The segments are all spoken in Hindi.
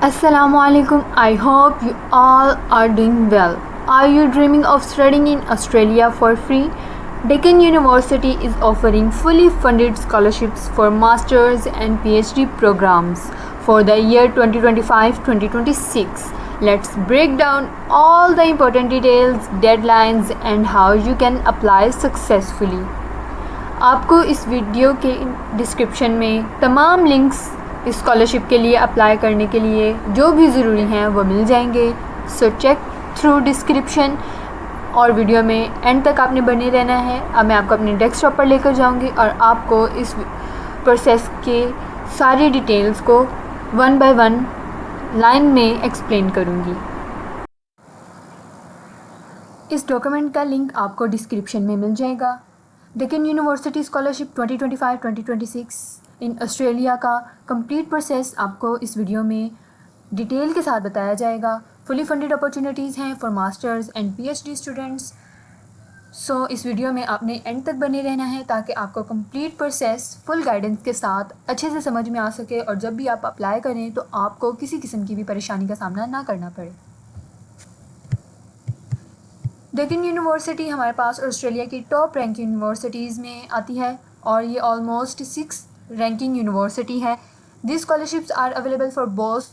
Assalamualaikum. I hope you all are doing well. Are you dreaming of studying in Australia for free? Deccan University is offering fully funded scholarships for masters and PhD programs for the year 2025-2026. Let's break down all the important details, deadlines and how you can apply successfully. आपको इस वीडियो के डिस्क्रिप्शन में तमाम लिंक्स इस स्कॉलरशिप के लिए अप्लाई करने के लिए जो भी ज़रूरी हैं वो मिल जाएंगे। सो चेक थ्रू डिस्क्रिप्शन और वीडियो में एंड तक आपने बने रहना है। अब मैं आपको अपने डेस्कटॉप पर लेकर जाऊंगी और आपको इस प्रोसेस के सारी डिटेल्स को वन बाय वन लाइन में एक्सप्लेन करूंगी। इस डॉक्यूमेंट का लिंक आपको डिस्क्रिप्शन में मिल जाएगा। Deakin university scholarship 2025-2026 in Australia का कंप्लीट प्रोसेस आपको इस वीडियो में डिटेल के साथ बताया जाएगा। फुली फंडेड अपॉर्चुनिटीज़ हैं for masters and PhD students. So इस वीडियो में आपने एंड तक बने रहना है ताकि आपको कंप्लीट प्रोसेस फुल गाइडेंस के साथ अच्छे से समझ में आ सके और जब भी आप अप्लाई करें तो आपको किसी किस्म की भी परेशानी का सामना ना करना पड़े। डेक्कन यूनिवर्सिटी हमारे पास ऑस्ट्रेलिया की टॉप रैंक यूनिवर्सिटीज़ में आती है और ये ऑलमोस्ट 6 रैंकिंग यूनिवर्सिटी है। These scholarships are available for both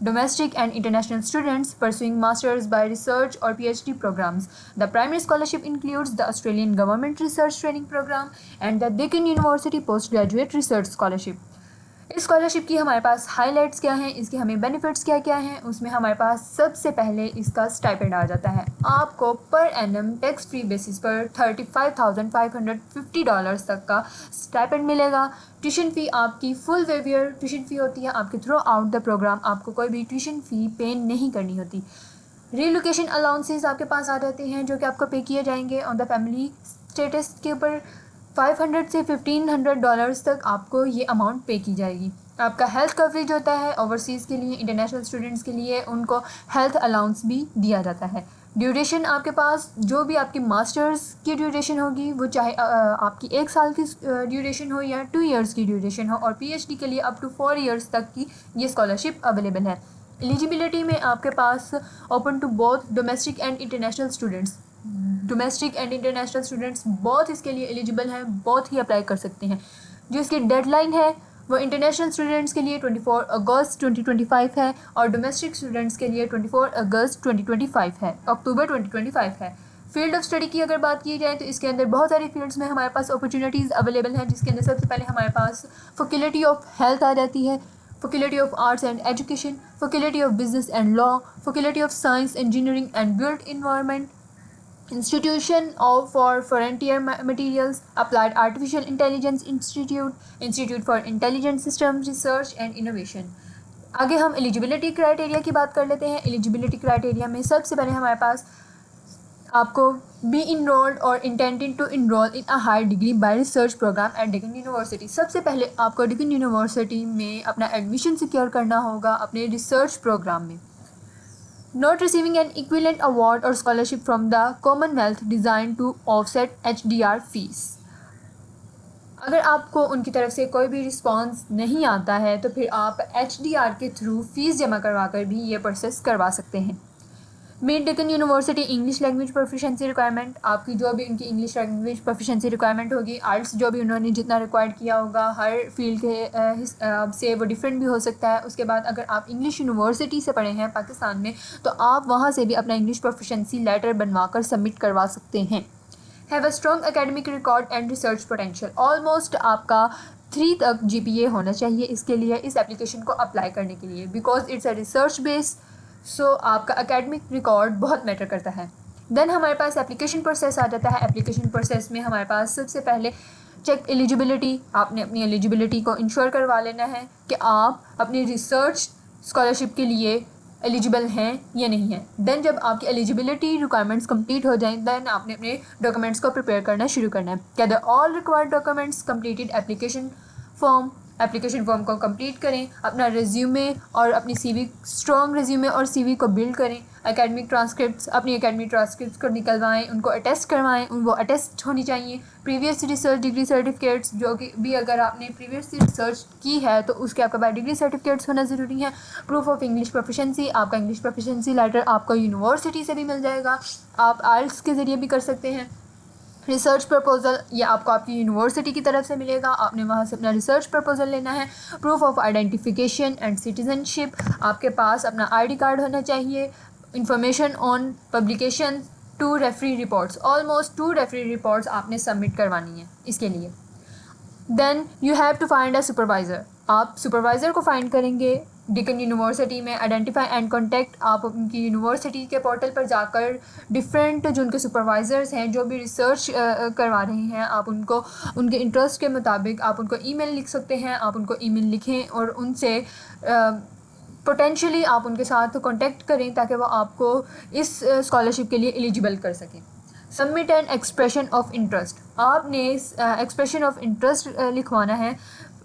domestic and international students pursuing masters by research or PhD programs. The primary scholarship includes the Australian Government Research Training Program and the Deccan University Postgraduate Research Scholarship. इस स्कॉलरशिप की हमारे पास हाइलाइट्स क्या हैं, इसके हमें बेनिफिट्स क्या क्या हैं, उसमें हमारे पास सबसे पहले इसका स्टाइपेंड आ जाता है। आपको per annum tax free basis पर $35,550 तक का स्टाइपेंड मिलेगा। ट्यूशन फ़ी आपकी फुल वेवियर ट्यूशन फ़ी होती है आपके थ्रू आउट द प्रोग्राम। आपको कोई भी ट्यूशन फ़ी पे नहीं करनी होती। रीलोकेशन अलाउंसेस आपके पास आ जाते हैं जो कि आपको पे किए जाएंगे ऑन द फैमिली स्टेटस के ऊपर। $500 से $1,500 तक आपको ये अमाउंट पे की जाएगी। आपका हेल्थ कवरेज होता है ओवरसीज़ के लिए, इंटरनेशनल स्टूडेंट्स के लिए उनको हेल्थ अलाउंस भी दिया जाता है। ड्यूरेशन आपके पास जो भी आपकी मास्टर्स की ड्यूरेशन होगी वो चाहे आपकी 1 साल की ड्यूरेशन हो या 2 इयर्स की ड्यूरेशन हो, और पीएचडी के लिए अप टू 4 इयर्स तक की ये स्कॉलरशिप अवेलेबल है। एलिजिबिलिटी में आपके पास open to both domestic and international students. Domestic and international students बहुत इसके लिए एलिजिबल हैं, बहुत ही अप्लाई कर सकते हैं। जो इसकी डेडलाइन है वो इंटरनेशनल स्टूडेंट्स के लिए 24 अगस्त 2025 है और डोमेस्टिक स्टूडेंट्स के लिए 24 अगस्त 2025 है, अक्टूबर 2025 है। फील्ड ऑफ स्टडी की अगर बात की जाए तो इसके अंदर बहुत सारी फील्ड्स में हमारे पास अपॉर्चुनिटीज़ अवेलेबल हैं, जिसके अंदर सबसे पहले हमारे पास फैकल्टी ऑफ हेल्थ आ जाती है, faculty of arts and education, faculty of business and law, faculty of science engineering and built environment, Institution for Frontier Materials, Applied Artificial Intelligence Institute, Institute for Intelligent Systems Research and Innovation। आगे हम एलिजिबिलिटी क्राइटेरिया की बात कर लेते हैं। एलिजिबिलिटी क्राइटेरिया में सबसे पहले हमारे पास आपको बी इनरोल्ड और intended to enrol in a higher degree by research programme at Deccan university. सबसे पहले आपको डेक्कन यूनिवर्सिटी में अपना एडमिशन सिक्योर करना होगा अपने रिसर्च प्रोग्राम में। Not receiving an equivalent award or scholarship from the Commonwealth designed to offset HDR fees। अगर आपको उनकी तरफ से कोई भी रिस्पांस नहीं आता है तो फिर आप HDR के थ्रू फीस जमा करवा कर भी ये प्रोसेस करवा सकते हैं। Meet Deccan university English language proficiency requirement, आपकी जो भी उनकी इंग्लिश लैंग्वेज प्रोफिशेंसी रिक्वायरमेंट होगी, आर्ट्स जो भी उन्होंने जितना रिक्वायर्ड किया होगा, हर फील्ड के से वो डिफरेंट भी हो सकता है। उसके बाद अगर आप इंग्लिश यूनिवर्सिटी से पढ़े हैं पाकिस्तान में तो आप वहाँ से भी अपना इंग्लिश प्रोफिशेंसी लेटर बनवा कर सबमिट करवा सकते हैं। Have a strong academic record and research potential, almost आपका 3 तक GPA होना चाहिए इसके लिए, इस एप्लीकेशन को अप्लाई करने के लिए, because it's a research base. So आपका एकेडमिक रिकॉर्ड बहुत मैटर करता है। देन हमारे पास एप्लीकेशन प्रोसेस आ जाता है। एप्लीकेशन प्रोसेस में हमारे पास सबसे पहले चेक एलिजिबिलिटी। आपने अपनी एलिजिबिलिटी को इंश्योर करवा लेना है कि आप अपनी रिसर्च स्कॉलरशिप के लिए एलिजिबल हैं या नहीं हैं। देन जब आपकी एलिजिबिलिटी रिक्वायरमेंट्स कंप्लीट हो जाएं देन आपने अपने डॉक्यूमेंट्स को प्रिपेयर करना शुरू करना है। Gather all required documents, completed application form, application form को कंप्लीट करें, अपना रिज्यूमे और अपनी सीवी, स्ट्रॉन्ग रिज्यूमे और सीवी को बिल्ड करें। एकेडमिक ट्रांसक्रिप्ट्स, अपनी एकेडमिक ट्रांसक्रिप्ट्स को निकलवाएं, उनको अटेस्ट करवाएं, वो अटेस्ट होनी चाहिए। प्रीवियस रिसर्च डिग्री सर्टिफिकेट्स, जो कि भी अगर आपने प्रीवियस रिसर्च की है तो उसके आपके पास डिग्री सर्टिफिकेट्स होना ज़रूरी है। प्रूफ ऑफ इंग्लिश प्रोफिशेंसी, आपका इंग्लिश प्रोफिशेंसी लेटर आपको यूनिवर्सिटी से भी मिल जाएगा, आप आइल्स के ज़रिए भी कर सकते हैं। रिसर्च प्रपोज़ल, ये आपको आपकी यूनिवर्सिटी की तरफ से मिलेगा, आपने वहाँ से अपना रिसर्च प्रपोज़ल लेना है। Proof of identification and citizenship, आपके पास अपना आईडी कार्ड होना चाहिए। Information on publication, 2 referee reports, almost 2 referee reports आपने सबमिट करवानी है इसके लिए। Then you have to find a supervisor, आप सुपरवाइज़र को फाइंड करेंगे डिकन यूनिवर्सिटी में। आइडेंटिफाई एंड कॉन्टैक्ट, आप उनकी यूनिवर्सिटी के पोर्टल पर जाकर डिफरेंट जो उनके सुपरवाइज़र्स हैं, जो भी रिसर्च करवा रहे हैं, आप उनको उनके इंटरेस्ट के मुताबिक आप उनको ईमेल लिख सकते हैं। आप उनको ईमेल लिखें और उनसे पोटेंशियली आप उनके साथ कांटेक्ट करें ताकि वो आपको इस स्कॉलरशिप के लिए एलिजिबल कर सकें। Submit an expression of interest, आपने एक्सप्रेशन ऑफ इंटरेस्ट लिखवाना है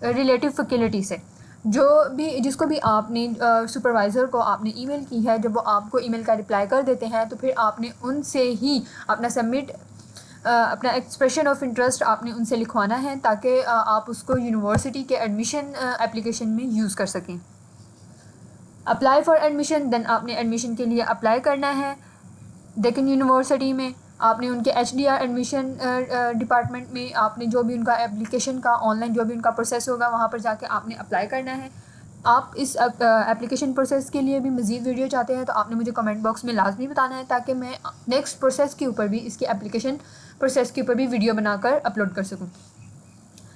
रिलेटिव फैकल्टी से। जो भी जिसको भी आपने सुपरवाइज़र को आपने ईमेल की है, जब वो आपको ईमेल का रिप्लाई कर देते हैं तो फिर आपने उनसे ही अपना अपना एक्सप्रेशन ऑफ इंटरेस्ट आपने उनसे लिखवाना है ताकि आप उसको यूनिवर्सिटी के एडमिशन एप्लीकेशन में यूज़ कर सकें। अप्लाई फॉर एडमिशन, देन आपने एडमिशन के लिए अप्लाई करना है डेक्कन यूनिवर्सिटी में। आपने उनके HDR एडमिशन डिपार्टमेंट में आपने जो भी उनका एप्लीकेशन का ऑनलाइन जो भी उनका प्रोसेस होगा वहाँ पर जाके आपने अप्लाई करना है। आप इस एप्लीकेशन प्रोसेस के लिए भी मज़ीद वीडियो चाहते हैं तो आपने मुझे कमेंट बॉक्स में लाजमी बताना है ताकि मैं नेक्स्ट प्रोसेस के ऊपर भी, इसके एप्लीकेशन प्रोसेस के ऊपर भी वीडियो बनाकर अपलोड कर सकूँ।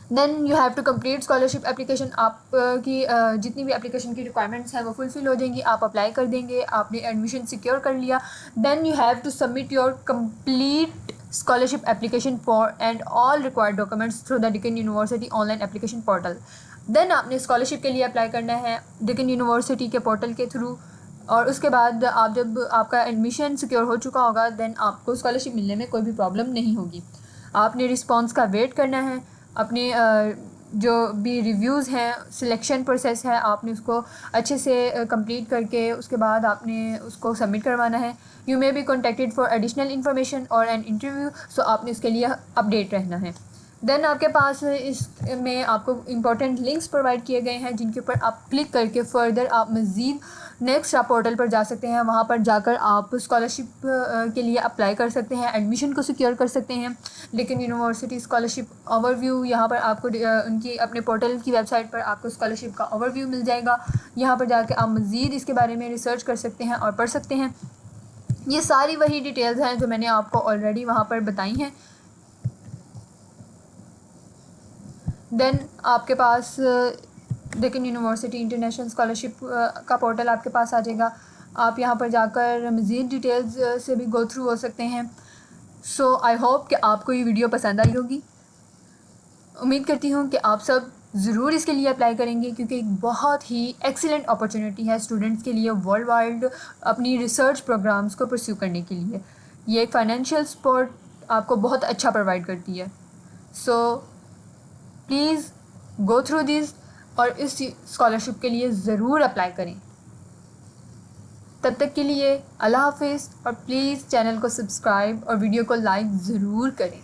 Then you have to complete scholarship application, आप की जितनी भी एप्लीकेशन की रिक्वायरमेंट्स हैं वो फुलफ़िल हो जाएंगी, आप अप्लाई कर देंगे, आपने एडमिशन सिक्योर कर लिया। Then you have to submit your complete scholarship application for and all required documents through the Deccan university online application portal. Then आपने स्कॉलरशिप के लिए अप्लाई करना है डेक्कन यूनिवर्सिटी के पोर्टल के थ्रू, और उसके बाद आप जब आपका एडमिशन सिक्योर हो चुका होगा देन आपको स्कॉलरशिप मिलने में कोई भी प्रॉब्लम नहीं होगी। आपने रिस्पॉन्स का वेट करना है, अपने जो भी रिव्यूज़ हैं, सिलेक्शन प्रोसेस है, आपने उसको अच्छे से कंप्लीट करके उसके बाद आपने उसको सबमिट करवाना है। You may be contacted for additional information और एन इंटरव्यू, सो आपने उसके लिए अपडेट रहना है। देन आपके पास इसमें आपको इम्पोर्टेंट लिंक्स प्रोवाइड किए गए हैं जिनके ऊपर आप क्लिक करके फ़र्दर आप मज़ीद नेक्स्ट आप पोर्टल पर जा सकते हैं, वहाँ पर जाकर आप स्कॉलरशिप के लिए अप्लाई कर सकते हैं, एडमिशन को सिक्योर कर सकते हैं। लेकिन यूनिवर्सिटी स्कॉलरशिप ओवरव्यू, यहाँ पर आपको उनकी अपने पोर्टल की वेबसाइट पर आपको स्कॉलरशिप का ओवरव्यू मिल जाएगा, यहाँ पर जाकर आप मज़ीद इसके बारे में रिसर्च कर सकते हैं और पढ़ सकते हैं। ये सारी वही डिटेल्स हैं जो मैंने आपको ऑलरेडी वहाँ पर बताई हैं। देन आपके पास डेक्कन यूनिवर्सिटी इंटरनेशनल स्कॉलरशिप का पोर्टल आपके पास आ जाएगा, आप यहाँ पर जाकर मज़ीद डिटेल्स से भी गो थ्रू हो सकते हैं। सो आई होप कि आपको ये वीडियो पसंद आई होगी। उम्मीद करती हूँ कि आप सब ज़रूर इसके लिए अप्लाई करेंगे क्योंकि एक बहुत ही एक्सीलेंट अपॉर्चुनिटी है स्टूडेंट्स के लिए वर्ल्ड वाइड अपनी रिसर्च प्रोग्राम्स को परस्यू करने के लिए। ये एक फ़ाइनेंशियल सपोर्ट आपको बहुत अच्छा प्रोवाइड करती है। So please go through this और इस स्कॉलरशिप के लिए ज़रूर अप्लाई करें। तब तक के लिए अल्लाह हाफिज़, और प्लीज़ चैनल को सब्सक्राइब और वीडियो को लाइक ज़रूर करें।